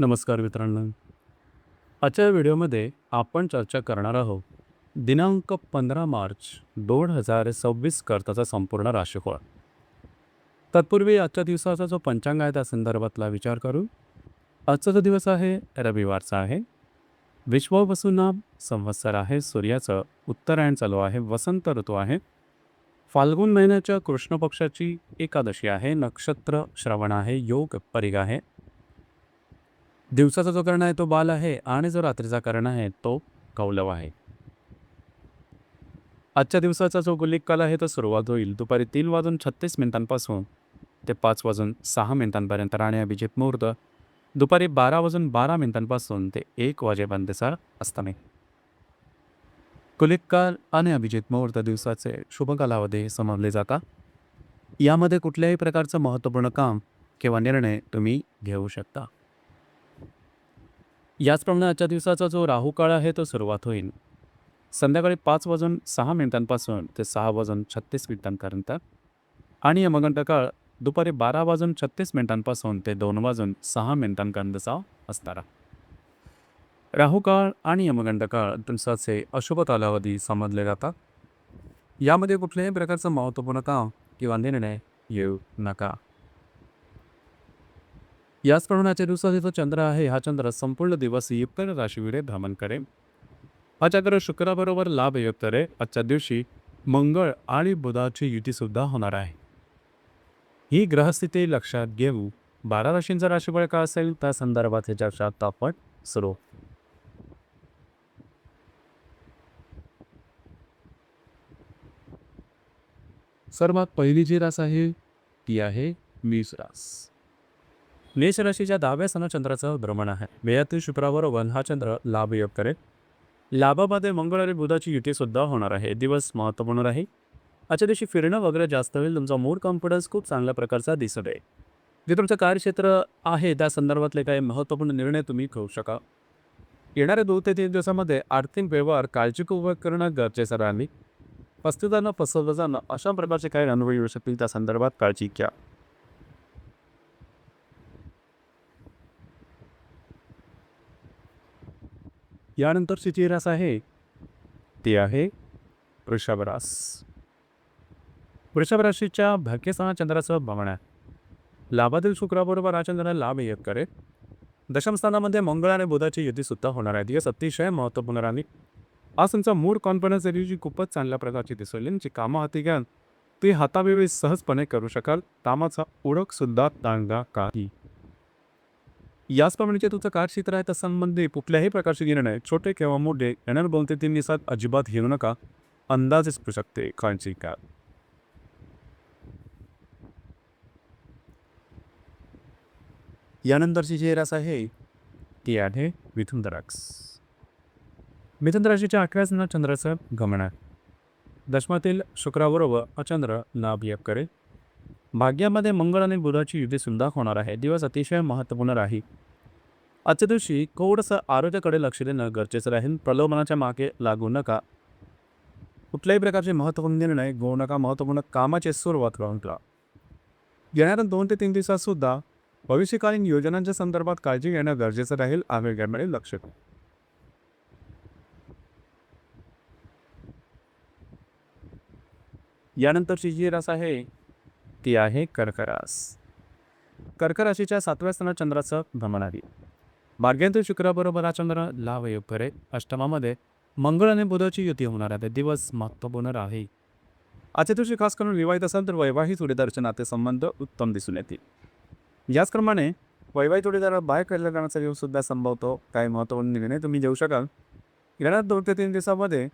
नमस्कार मित्रांनो. आजच्या व्हिडिओमध्ये आपण चर्चा करणार आहोत दिनांक 15 मार्च 2026 करताचा संपूर्ण राशीफळ. तत्पूर्वी आजच्या दिवसाचा जो पंचांग आहे त्या संदर्भातला विचार करू. आजचा जो दिवस आहे रविवारचा आहे. विश्वावसुनाम संवत्सर आहे. सूर्याचं उत्तरायण चालू आहे. वसंत ऋतू आहे. फाल्गुन महिन्याच्या कृष्ण पक्षाची एकादशी आहे. नक्षत्र श्रवण आहे. योग परिग आहे. दिवसाचा जो कर्ण आहे तो बाल आहे आणि जो रात्रीचा कर्ण आहे तो कौलव आहे. आजच्या दिवसाचा जो गुलिक काल आहे तो सुरुवात होईल दुपारी 3:36 ते 5:06 आणि अभिजित मुहूर्त दुपारी 12:12 ते 1 वाजेपर्यंतचा अस्तमी. गुलिक काल आणि अभिजित मुहूर्त दिवसाचे शुभ कालावधी समजले जातात. यामध्ये कुठल्याही प्रकारचं महत्त्वपूर्ण काम किंवा निर्णय तुम्ही घेऊ शकता. याचप्रमाणे आजच्या दिवसाचा जो राहू काळ आहे तो सुरुवात होईल संध्याकाळी 5:06 ते 6:36 आणि यमगंड काळ दुपारी 12:36 ते 2:06 असणार. राहू काळ आणि यमगंड काळ दिवसाचे अशुभ कालावधी समजले जातात. यामध्ये कुठल्याही प्रकारचं महत्त्वपूर्ण काम किंवा निर्णय घेऊ नका. याचप्रमाणे आजच्या दिवसाचा जो चंद्र आहे हा चंद्र संपूर्ण दिवस युक्त राशीमध्ये भ्रमण करेल. हा चंद्र शुक्राबरोबर लाभ युक्त रे. आजच्या दिवशी मंगळ आणि बुधाची युती सुद्धा होणार आहे. ही ग्रहस्थिती लक्षात घेऊ 12 राशींचा राशीफळ का असेल त्या संदर्भात चर्चा आपण सुरू. सर्वात पहिली जी रास आहे ती आहे मेष रास. मेष राशीच्या 10व्या स्थानात चंद्राचं भ्रमण आहे. वेळातील शुक्राबरोबर हा चंद्र लाभ योग करेल. लाभामध्ये मंगळ आणि बुधाची युती सुद्धा होणार आहे. दिवस महत्त्वपूर्ण राहील. आजच्या दिवशी फिरणं वगैरे जास्त होईल. तुमचा मूड कॉन्फिडन्स खूप चांगल्या प्रकारचा दिसत आहे. जे तुमचं कार्यक्षेत्र आहे त्या संदर्भातले काही महत्त्वपूर्ण निर्णय तुम्ही घेऊ शका. येणाऱ्या 2 ते 3 दिवसामध्ये आर्थिक व्यवहार काळजीपूर्वक करणं गरजेचं राहील. फसवताना फसवलं जाणं अशा प्रकारचे काही अनुभव येऊ शकतील त्या संदर्भात काळजी घ्या. यानंतरची जी रास आहे ती आहे वृषभ रास. वृषभ राशीच्या भाग्यस्थानात चंद्राचं भ्रमण आहे. लाभातील शुक्राबरोबर हा चंद्र लाभ योग करेल. दशम स्थानामध्ये मंगळ आणि बुधाची युती सुद्धा होणार आहे. दिवस अतिशय महत्त्वपूर्ण राहील. आज तुमचा मूड कॉन्फिडन्स एनर्जी खूपच चांगल्या प्रकारची दिसेल. जी कामं हाती घ्याल ती हातावेळी सहजपणे करू शकाल. कामाचा ओळख सुद्धा चांगला काही. याचप्रमाणे जे तुमचं कार्यक्षेत्र आहे त्या संबंधी कुठल्याही प्रकारचे निर्णय छोटे किंवा मोठे येणार 2 ते 3 दिवसात अजिबात घेऊ नका. अंदाज असू शकते. काळजी घ्या. यानंतरची जी रास आहे ती आहे मिथुन रास. मिथुन राशीच्या 11व्या स्थानात चंद्राचं गमन आहे. दशमातील शुक्राबरोबर हा चंद्र लाभ योग करेल. भाग्यामध्ये मंगळ आणि बुधाची युती सुद्धा होणार आहे. दिवस अतिशय महत्त्वपूर्ण राहील. आजच्या दिवशी थोडंसं आरोग्याकडे लक्ष देणं गरजेचं राहील. प्रलोभनाच्या मागे लागू नका. कुठल्याही प्रकारचे महत्त्वपूर्ण निर्णय घेऊ नका. महत्त्वपूर्ण कामाची सुरुवात करून करा. येणाऱ्या 2 ते 3 दिवसात सुद्धा भविष्यकालीन योजनांच्या संदर्भात काळजी घेणं गरजेचं राहील. आरोग्याकडे लक्ष द्या. यानंतरची जी रास आहे ती आहे कर्क रास. कर्क राशीच्या 7व्या स्थानात चंद्राचं भ्रमण आहे. भाग्यातील शुक्राबरोबर हा चंद्र लाभ योग करेल. अष्टमामध्ये मंगळ आणि बुधाची युती होणार आहे. दिवस महत्त्वपूर्ण राहील. आजच्या दिवशी खास करून विवाहित असाल तर वैवाहिक जोडीदाराचे नातेसंबंध उत्तम दिसून येतील. याचप्रमाणे वैवाहिक जोडीदार बाहेर कल्याणाचा योग सुद्धा संभवतो. काही महत्त्वपूर्ण निर्णय तुम्ही घेऊ शकाल. येणाऱ्या 2 ते 3 दिवसामध्ये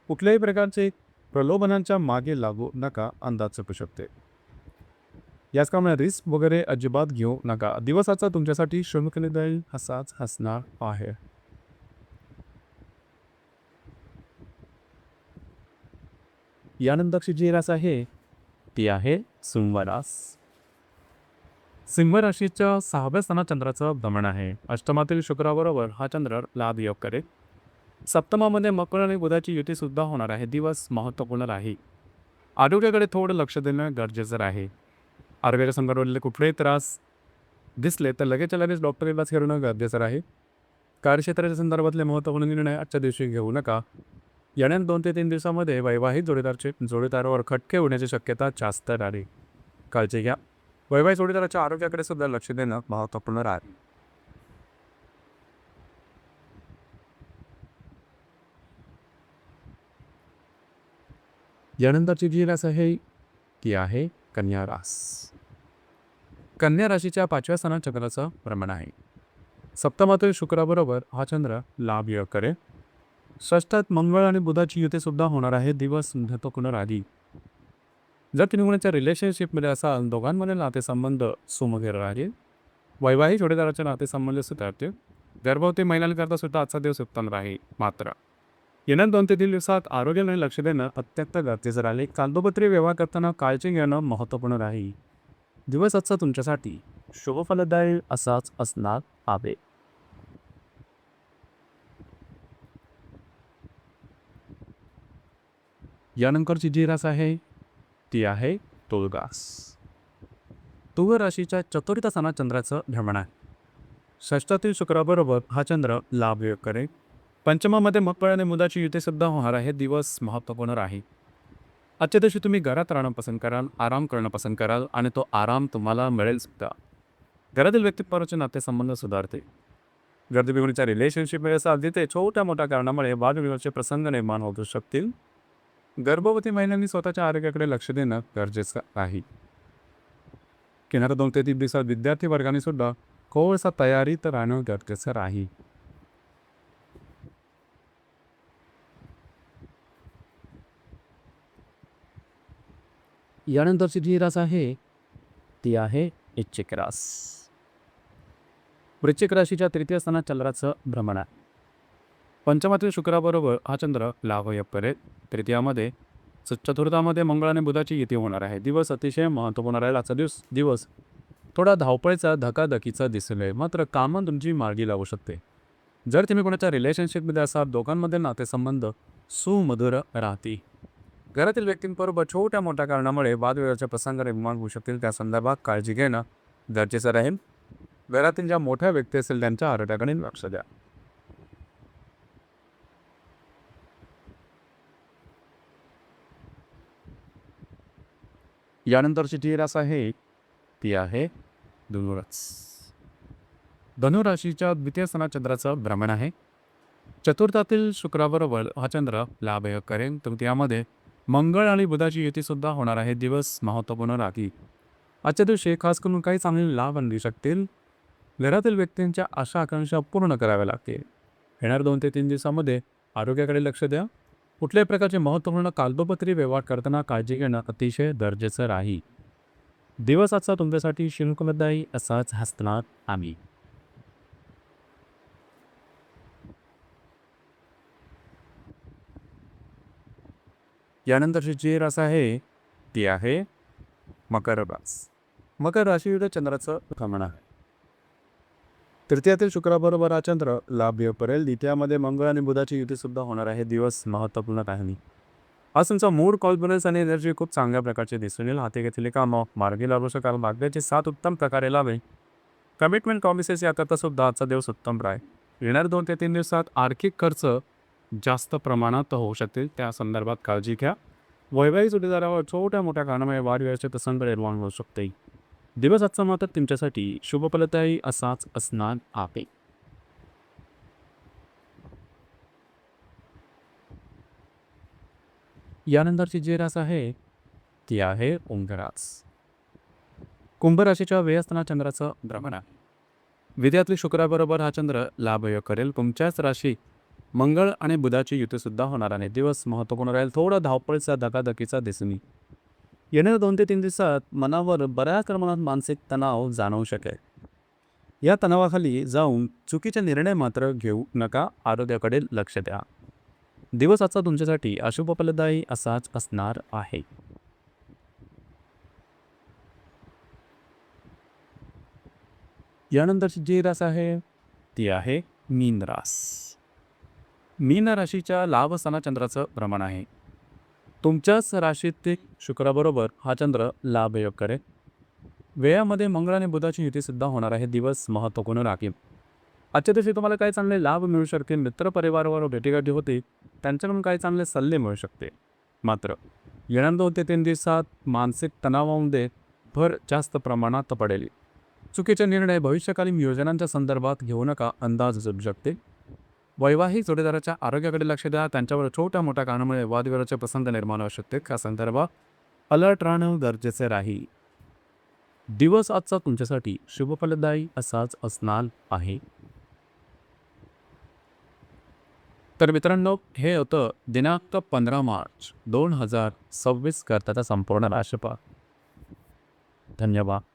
कुठल्याही प्रकारचे प्रलोभनांच्या मागे लागू नका. अंदाज चुकू शकते. याचप्रमाणे रिस्क वगैरे अजिबात घेऊ नका. दिवसाचा तुमच्यासाठी शुभफलदायी असाच असणार आहे. यानंतरची जी रास आहे ती आहे सिंह रास. सिंह राशीच्या 6व्या स्थानात चंद्राचं भ्रमण आहे. अष्टमातील शुक्राबरोबर हा चंद्र लाभ योग करेल. सप्तमामध्ये मंगळ आणि बुधाची युती सुद्धा होणार आहे. दिवस महत्त्वपूर्ण राहील. आरोग्याकडे थोडं लक्ष देणं गरजेचं आहे. आरोग्याच्या संदर्भातले कुठलेही त्रास दिसले तर लगेच डॉक्टर इलाज करणं गरजेचं आहे. कार्यक्षेत्राच्या संदर्भातले महत्त्वपूर्ण निर्णय आजच्या दिवशी घेऊ नका. येणाऱ्या 2 ते 3 दिवसामध्ये वैवाहिक जोडीदारावर खटके होण्याची शक्यता जास्त राहील. काळजी घ्या. वैवाहिक जोडीदाराच्या आरोग्याकडे सुद्धा लक्ष देणं महत्त्वपूर्ण राहील. यानंतरची जी रास आहे ती आहे कन्या रास. कन्या राशीच्या 5व्या स्थानात चंद्राचं भ्रमण आहे. सप्तमातील शुक्राबरोबर हा चंद्र लाभ योग करेल. षष्ठात मंगळ आणि बुधाची युती सुद्धा होणार आहे. दिवस महत्त्वपूर्ण राहील. जर तुम्ही कोणाच्या रिलेशनशिपमध्ये असाल, दोघांमध्ये नातेसंबंध सुमधुर राहील. वैवाहिक जोडीदाराचे नातेसंबंध सुधारतील. गर्भवती महिलांकरता सुद्धा आजचा दिवस उत्तम राहील. मात्र येणाऱ्या 2 ते 3 दिवसात आरोग्याकडे लक्ष देणं अत्यंत गरजेचं राहील. कागदोपत्री व्यवहार करताना काळजी घेणं महत्त्वपूर्ण राहील. दिवस आजचा तुमच्यासाठी शुभ फलदायी असाच असणार आहे. यानंतरची जी रास आहे ती आहे तुळगास. तुळ राशीच्या चतुर्थ स्थानात चंद्राचं भ्रमण आहे. षष्ठातील शुक्राबरोबर हा चंद्र लाभ योग करेल. पंचमामध्ये मंगळ आणि बुधाची युती सुद्धा होणार आहे. दिवस महत्त्वपूर्ण राहील. आजच्या दिवशी तुम्ही घरात राहणं पसंत कराल, आराम करणं पसंत कराल आणि तो आराम तुम्हाला मिळेल सुद्धा. घरातील व्यक्तीबरोबरचे नातेसंबंध सुधारते. जर तुम्ही कोणत्या रिलेशनशिपमध्ये असाल तिथे छोट्या मोठ्या कारणामुळे वादविवादाचे प्रसंग निर्माण होऊ शकतील. गर्भवती महिलांनी स्वतःच्या आरोग्याकडे लक्ष देणं गरजेचं आहे. येणाऱ्या 2 ते 3 दिवसात विद्यार्थी वर्गाने सुद्धा थोडंसं तयारीत राहणं गरजेचं राहील. यानंतरची जी रास आहे ती आहे वृश्चिक रास. वृश्चिक राशीच्या तृतीय स्थानात चंद्राचं भ्रमण आहे. पंचमातील शुक्राबरोबर हा चंद्र लाभ योग करेल. तृतीयामध्ये चतुर्थामध्ये मंगळ आणि बुधाची युती होणार आहे. दिवस अतिशय महत्त्वपूर्ण राहील. आजचा दिवस थोडा धावपळीचा धकाधकीचा दिसेल. मात्र कामं तुमची मार्गी लागू शकते. जर तुम्ही कोणाच्या रिलेशनशिपमध्ये असाल, दोघांमध्ये नातेसंबंध सुमधुर राहतील. घरातील व्यक्तींबरोबर छोट्या मोठ्या कारणामुळे वादविवादाचे प्रसंग निर्माण होऊ शकतील. त्या संदर्भात काळजी घेणं गरजेचं राहील. घरातील ज्या मोठ्या व्यक्ती असतील त्यांच्या आरोग्याकडे लक्ष द्या. यानंतरची जी रास आहे ती आहे धनुरास. धनुराशीच्या द्वितीय स्थानात चंद्राचं भ्रमण आहे. चतुर्थातील शुक्राबरोबर हा चंद्र लाभ योग करेल. तृतीयामध्ये मंगळ आणि बुधाची युती सुद्धा होणार आहे. दिवस महत्त्वपूर्ण राहील. आजच्या दिवशी खास करून काही चांगले लाभ आणू शकतील. घरातील व्यक्तींच्या आशा आकांक्षा पूर्ण कराव्या लागतील. येणाऱ्या 2 ते 3 दिवसामध्ये आरोग्याकडे लक्ष द्या. कुठल्याही प्रकारचे महत्त्वपूर्ण कागदोपत्री व्यवहार करताना काळजी घेणं अतिशय गरजेचं राहील. दिवस आजचा तुमच्यासाठी शुभफलदायी असाच असणार आहे. यानंतरची जी रास आहे ती आहे मकर रास. मकर राशीमध्ये चंद्राचं भ्रमण आहे. तृतीयातील शुक्राबरोबर हा चंद्र लाभ योग करेल. द्वितीयामध्ये मंगळ आणि बुधाची युती सुद्धा होणार आहे. दिवस महत्त्वपूर्ण राहील. आज तुमचा मूड, कॉन्फिडन्स आणि एनर्जी खूप चांगल्या प्रकारचे दिसून येईल. हाती घेतलेली कामं मार्गी लागू शकाल. भाग्याची साथ उत्तम प्रकारे लावेल. कमिटमेंट प्रॉमिसेस याकरता सुद्धा आजचा दिवस उत्तम राहील. येणाऱ्या 2 ते 3 दिवसात आर्थिक खर्च जास्त प्रमाणात होऊ शकतील. त्या संदर्भात काळजी घ्या. वैवाहिक जोडीदारावर छोट्या मोठ्या कारणामुळे वादविवादाचे प्रसंग निर्माण होऊ शकते. दिवस आजचा मात्र तुमच्यासाठी शुभफलदायी असाच असणार आहे. यानंतरची जी रास आहे ती आहे कुंभ रास. कुंभ राशीच्या व्ययस्थानात चंद्राचं भ्रमण आहे. विद्यार्थी शुक्राबरोबर हा चंद्र लाभ योग करेल. तुमच्याच राशी मंगळ आणि बुधाची युती सुद्धा होणार आहे. दिवस महत्त्वपूर्ण राहील. थोडा धावपळीचा धकाधकीचा दिसून येणाऱ्या 2 ते 3 दिवसात मनावर बऱ्याच प्रमाणात मानसिक तणाव जाणवू शकेल. या तणावाखाली जाऊन चुकीचे निर्णय मात्र घेऊ नका. आरोग्याकडे लक्ष द्या. दिवस आजचा तुमच्यासाठी अशुभ फलदायी असाच असणार आहे. यानंतरची जी रास आहे ती आहे मीन रास. मीन राशीच्या लाभ स्थानात चंद्राचं भ्रमण आहे. तुमच्याच राशीतील शुक्राबरोबर हा चंद्र लाभ योग करेल. वेळामध्ये मंगळ आणि बुधाची युतीसुद्धा होणार आहे. दिवस महत्त्वपूर्ण राहील. आजच्या दिवशी तुम्हाला काही चांगले लाभ मिळू शकतील. मित्रपरिवाराबरोबर भेटीगाठी होते, त्यांच्याकडून काही चांगले सल्ले मिळू शकते. मात्र येणाऱ्या 2 ते 3 दिवसात मानसिक तणावामध्ये भर जास्त प्रमाणात पडेल. चुकीचे निर्णय भविष्यकालीन योजनांच्या संदर्भात घेऊ नका, अंदाज असू शकते. वैवाहिक जोडीदाराच्या आरोग्याकडे लक्ष द्या. त्यांच्यावर छोट्या मोठ्या कारणामुळे वादविवादाचे प्रसंग निर्माण होऊ शकते. त्या संदर्भात अलर्ट राहणं गरजेचे राहील. दिवस आजचा तुमच्यासाठी शुभफलदायी असाच असणार आहे. तर मित्रांनो, हे होतं दिनांक 15 मार्च 2026 करताचा संपूर्ण राशिफळ. धन्यवाद.